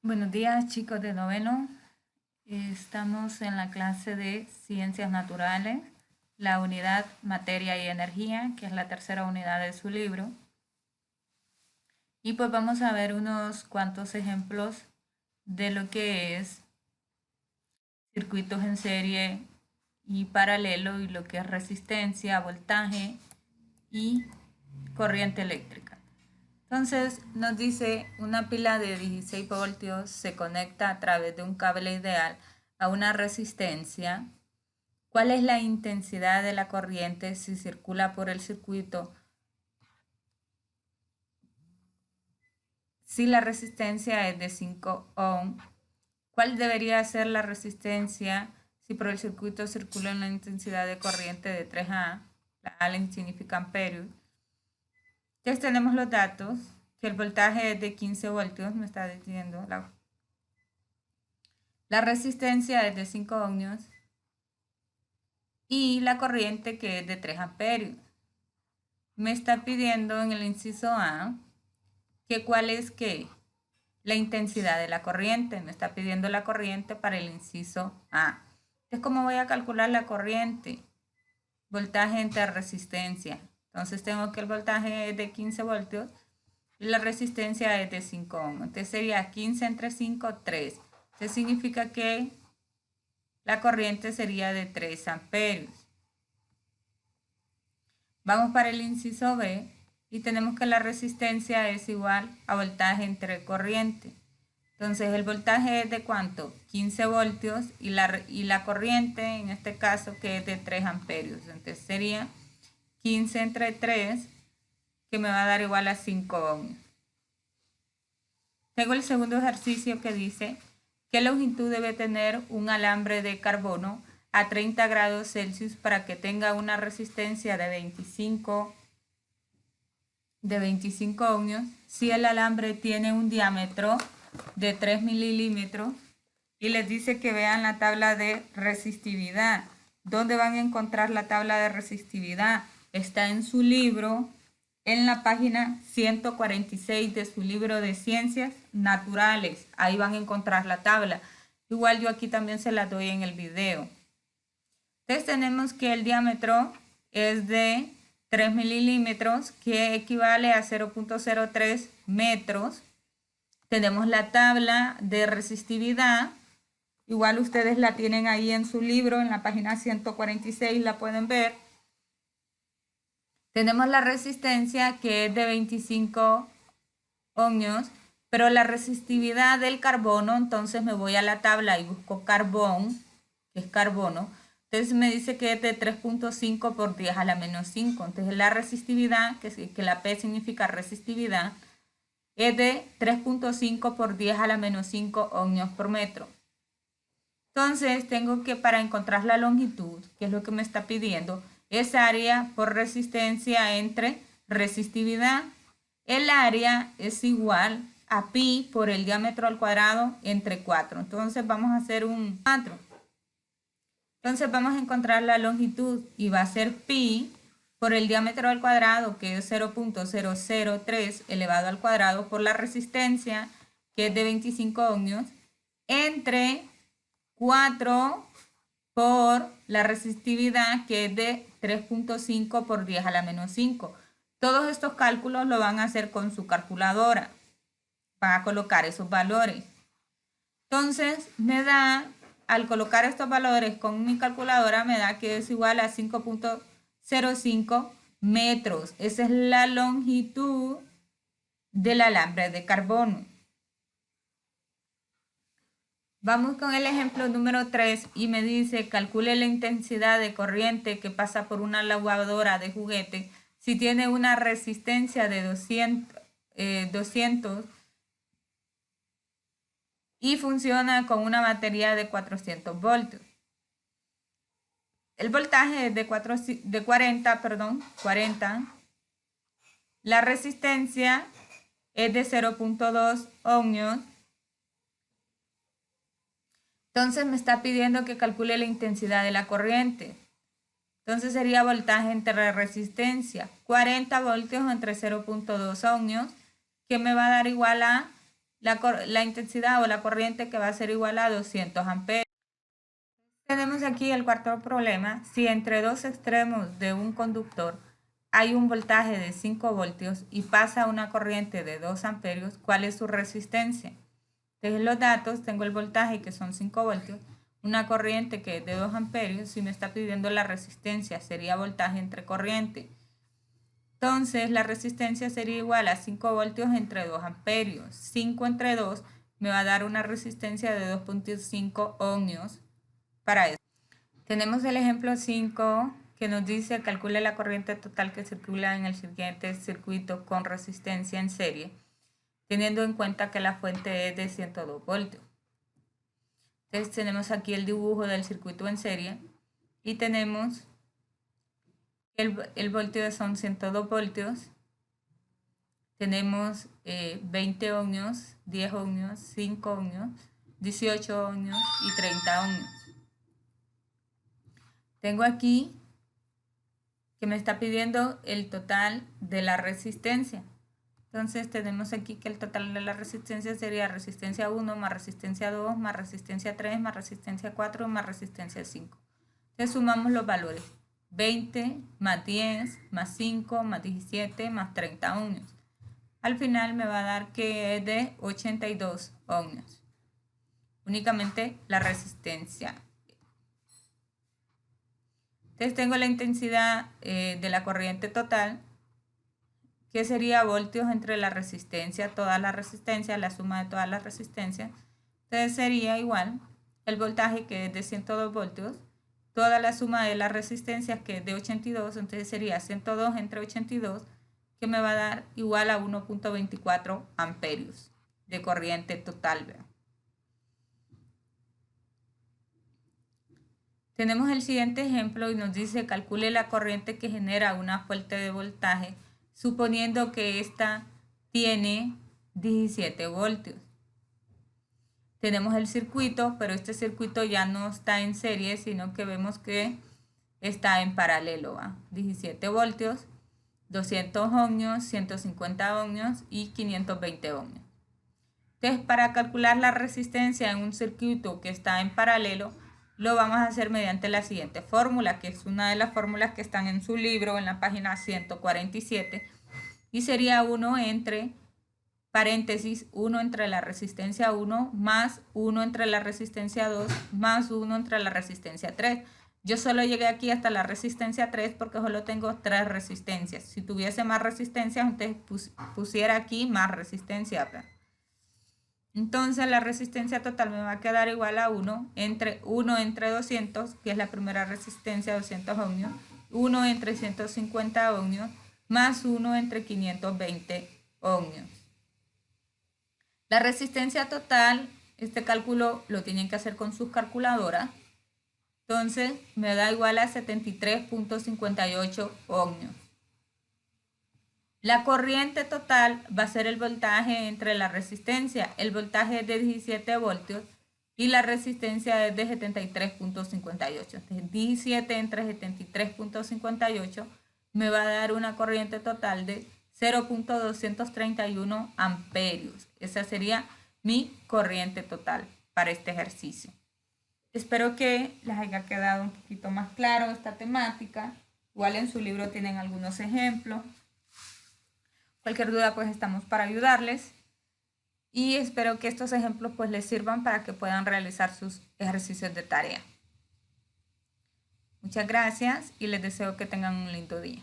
Buenos días, chicos de noveno. Estamos en la clase de Ciencias Naturales, la unidad Materia y Energía, que es la tercera unidad de su libro. Y pues vamos a ver unos cuantos ejemplos de lo que es circuitos en serie y paralelo y lo que es resistencia, voltaje y corriente eléctrica. Entonces nos dice una pila de 16 voltios se conecta a través de un cable ideal a una resistencia. ¿Cuál es la intensidad de la corriente si circula por el circuito? Si la resistencia es de 5 ohm, ¿cuál debería ser la resistencia si por el circuito circula una intensidad de corriente de 3A? La A significa amperios. Entonces tenemos los datos, que el voltaje es de 15 voltios, me está diciendo. La resistencia es de 5 ohmios y la corriente que es de 3 amperios. Me está pidiendo en el inciso A que cuál es la intensidad de la corriente. Me está pidiendo la corriente para el inciso A. Entonces, ¿cómo voy a calcular la corriente? Voltaje entre resistencia. Entonces tengo que el voltaje es de 15 voltios y la resistencia es de 5 ohms. Entonces sería 15 entre 5, 3. Esto significa que la corriente sería de 3 amperios. Vamos para el inciso B y tenemos que la resistencia es igual a voltaje entre corriente. Entonces el voltaje es de ¿cuánto? 15 voltios y la corriente en este caso que es de 3 amperios. Entonces sería 15 entre 3 que me va a dar igual a 5 ohms. Tengo el segundo ejercicio que dice ¿qué longitud debe tener un alambre de carbono a 30 grados Celsius para que tenga una resistencia de 25 ohmios si el alambre tiene un diámetro de 3 milímetros? Y les dice que vean la tabla de resistividad. ¿Dónde van a encontrar la tabla de resistividad? Está en su libro, en la página 146 de su libro de Ciencias Naturales. Ahí van a encontrar la tabla. Igual yo aquí también se la doy en el video. Entonces tenemos que el diámetro es de 3 milímetros, que equivale a 0.03 metros. Tenemos la tabla de resistividad. Igual ustedes la tienen ahí en su libro, en la página 146 la pueden ver. Tenemos la resistencia que es de 25 ohmios, pero la resistividad del carbono, entonces me voy a la tabla y busco carbón, que es carbono. Entonces me dice que es de 3.5 por 10 a la menos 5. Entonces la resistividad, que la P significa resistividad, es de 3.5 por 10 a la menos 5 ohmios por metro. Entonces tengo que, para encontrar la longitud, que es lo que me está pidiendo, es área por resistencia entre resistividad. El área es igual a pi por el diámetro al cuadrado entre 4. Entonces vamos a hacer un 4. Entonces vamos a encontrar la longitud y va a ser pi por el diámetro al cuadrado, que es 0.003 elevado al cuadrado, por la resistencia, que es de 25 ohmios, entre 4 por la resistividad, que es de 3.5 por 10 a la menos 5. Todos estos cálculos lo van a hacer con su calculadora. Van a colocar esos valores. Entonces me da, al colocar estos valores con mi calculadora, me da que es igual a 5.05 metros. Esa es la longitud del alambre de carbono. Vamos con el ejemplo número 3 y me dice calcule la intensidad de corriente que pasa por una lavadora de juguete si tiene una resistencia de 200 y funciona con una batería de 400 voltios. El voltaje es de 40. La resistencia es de 0.2 ohmios. Entonces me está pidiendo que calcule la intensidad de la corriente. Entonces sería voltaje entre resistencia, 40 voltios entre 0.2 ohmios, que me va a dar igual a la intensidad o la corriente que va a ser igual a 200 amperios. Tenemos aquí el cuarto problema. Si entre dos extremos de un conductor hay un voltaje de 5 voltios y pasa una corriente de 2 amperios, ¿cuál es su resistencia? Entonces los datos, tengo el voltaje que son 5 voltios, una corriente que es de 2 amperios, si me está pidiendo la resistencia, sería voltaje entre corriente. Entonces la resistencia sería igual a 5 voltios entre 2 amperios. 5 entre 2 me va a dar una resistencia de 2.5 ohmios para eso. Tenemos el ejemplo 5 que nos dice calcule la corriente total que circula en el siguiente circuito con resistencia en serie, teniendo en cuenta que la fuente es de 102 voltios. Entonces tenemos aquí el dibujo del circuito en serie y tenemos el voltio son 102 voltios. Tenemos 20 ohmios, 10 ohmios, 5 ohmios, 18 ohmios y 30 ohmios. Tengo aquí que me está pidiendo el total de la resistencia. Entonces tenemos aquí que el total de la resistencia sería resistencia 1 más resistencia 2 más resistencia 3 más resistencia 4 más resistencia 5. Entonces sumamos los valores. 20 más 10 más 5 más 17 más 30 ohmios. Al final me va a dar que es de 82 ohmios. Únicamente la resistencia. Entonces tengo la intensidad de la corriente total, que sería voltios entre la resistencia, toda la resistencia, la suma de todas las resistencias. Entonces sería igual el voltaje que es de 102 voltios, toda la suma de las resistencias que es de 82, entonces sería 102 entre 82, que me va a dar igual a 1.24 amperios de corriente total. ¿Verdad? Tenemos el siguiente ejemplo y nos dice calcule la corriente que genera una fuente de voltaje suponiendo que esta tiene 17 voltios. Tenemos el circuito, pero este circuito ya no está en serie, sino que vemos que está en paralelo. 17 voltios, 200 ohmios, 150 ohmios y 520 ohmios. Entonces, para calcular la resistencia en un circuito que está en paralelo, lo vamos a hacer mediante la siguiente fórmula, que es una de las fórmulas que están en su libro en la página 147, y sería 1 entre paréntesis 1 entre la resistencia 1 más 1 entre la resistencia 2 más 1 entre la resistencia 3. Yo solo llegué aquí hasta la resistencia 3 porque solo tengo 3 resistencias. Si tuviese más resistencias, entonces pusiera aquí más resistencia. Entonces la resistencia total me va a quedar igual a 1 entre 200, que es la primera resistencia, 200 ohmios, 1 entre 150 ohmios, más 1 entre 520 ohmios. La resistencia total, este cálculo lo tienen que hacer con sus calculadoras. Entonces me da igual a 73.58 ohmios. La corriente total va a ser el voltaje entre la resistencia. El voltaje es de 17 voltios y la resistencia es de 73.58. Entonces 17 entre 73.58 me va a dar una corriente total de 0.231 amperios. Esa sería mi corriente total para este ejercicio. Espero que les haya quedado un poquito más claro esta temática. Igual en su libro tienen algunos ejemplos. Cualquier duda pues estamos para ayudarles. Y espero que estos ejemplos pues les sirvan para que puedan realizar sus ejercicios de tarea. Muchas gracias y les deseo que tengan un lindo día.